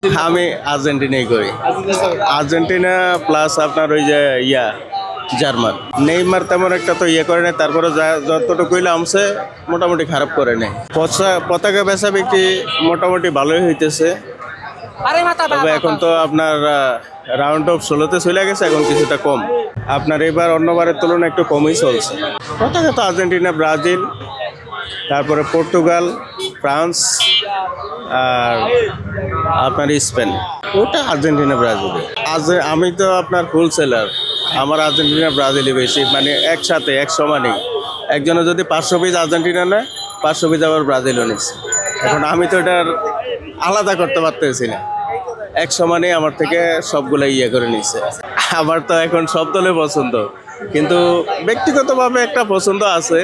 আমি আর্জেন্টিনাই করি। Argentina plus আপনার ওই যে জার্মান। নেইমার তেমন একটা তো করে নাই, তারপরে যতটুকু নামছে মোটামুটি খারাপ করে নেই। পতাকা বেচা বিক্রি মোটামুটি ভালোই হইতেছে। তবে এখন তো আপনার রাউন্ড অফ 16-তে চলে গেছে, এখন কিছুটা কম। আপনার এবার অন্যবারের তুলনায় একটু কমই চলছে। পতাকা তো আর্জেন্টিনা, ব্রাজিল, তারপরে পর্তুগাল, ফ্রান্স আর আপনার স্পেন। ওটা আর্জেন্টিনা, ব্রাজিল। আমি তো আপনার হোলসেলার, আমার আর্জেন্টিনা ব্রাজিলই বেশি, মানে একসাথে এক সমানই। একজনে যদি 500 পিস আর্জেন্টিনা নেয়, 500 পিস আবার ব্রাজিলও নিচ্ছে। এখন আমি তো এটার আলাদা করতে পারতেছি না, এক সমানে আমার থেকে সবগুলো করে নিচ্ছে। আমার তো এখন সব দলে পছন্দ, কিন্তু ব্যক্তিগতভাবে একটা পছন্দ আছে,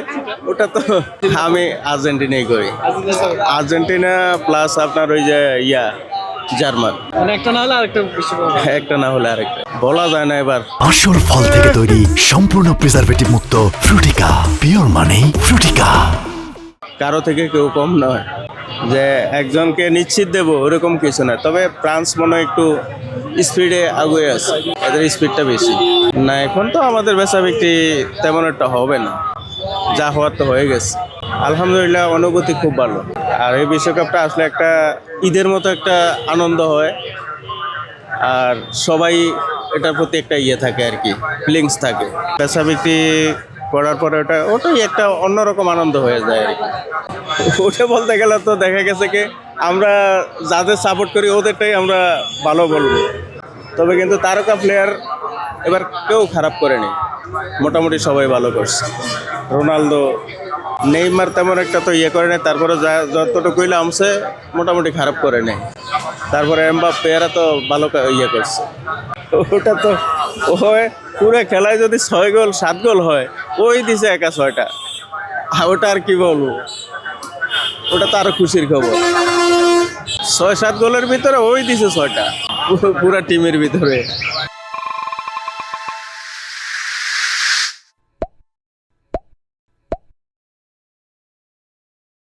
ওটা তো আমি আর্জেন্টিনাই করি। আর্জেন্টিনা প্লাস আপনার ওই যে জার্মান। একটা না হলে আরেকটা একটা না হলে আরেকটা বলা যায় না এবার। আসল ফল থেকে তৈরি, সম্পূর্ণ প্রিজারভেটিভ মুক্ত ফ্রুটিকা, পিওর মানে ফ্রুটিকা। কারো থেকে কেউ কম নয় যে একজনকে নিশ্চিত দেবো ওরকম কিছু না। তবে ফ্রান্স মনে হয় একটু স্পিডে আগুয়ে আছে, এদের স্পিডটা বেশি না। এখন তো আমাদের বেচা বিক্রি তেমন একটা হবে না, যা হওয়ার তো হয়ে গেছে। আলহামদুলিল্লাহ, অনুভূতি খুব ভালো। আর এই বিশ্বকাপটা আসলে একটা ঈদের মতো একটা আনন্দ হয়, আর সবাই এটার প্রতি একটা থাকে আর কি, ফিলিংস থাকে। বেচা বিক্রি করার পরে ওটাই একটা অন্যরকম আনন্দ হয়ে যায় আর কি। ওটা বলতে গেলে তো দেখা গেছে কি আমরা যাদের সাপোর্ট করি ওদেরটাই আমরা ভালো বলবো। তবে কিন্তু তারকা প্লেয়ার এবার কেউ খারাপ করেনি, মোটামুটি সবাই ভালো করছে। রোনালদো, নেইমার তেমন একটা তো করে নাই, তারপরে যতটুকু নামছে মোটামুটি খারাপ করে নেই। তারপরে এমবাপ্পে এরা তো ভালো করছে। ওটা তো পুরো খেলায় যদি 6 গোল 7 গোল হয়, ওই দিছে একা 6টা। ওটা আর কি বলবো, ওটা তো আরো খুশির খবর। 6-7 গোলের ভিতরে ওই দিছে 6টা পুরা টিমের ভিতরে।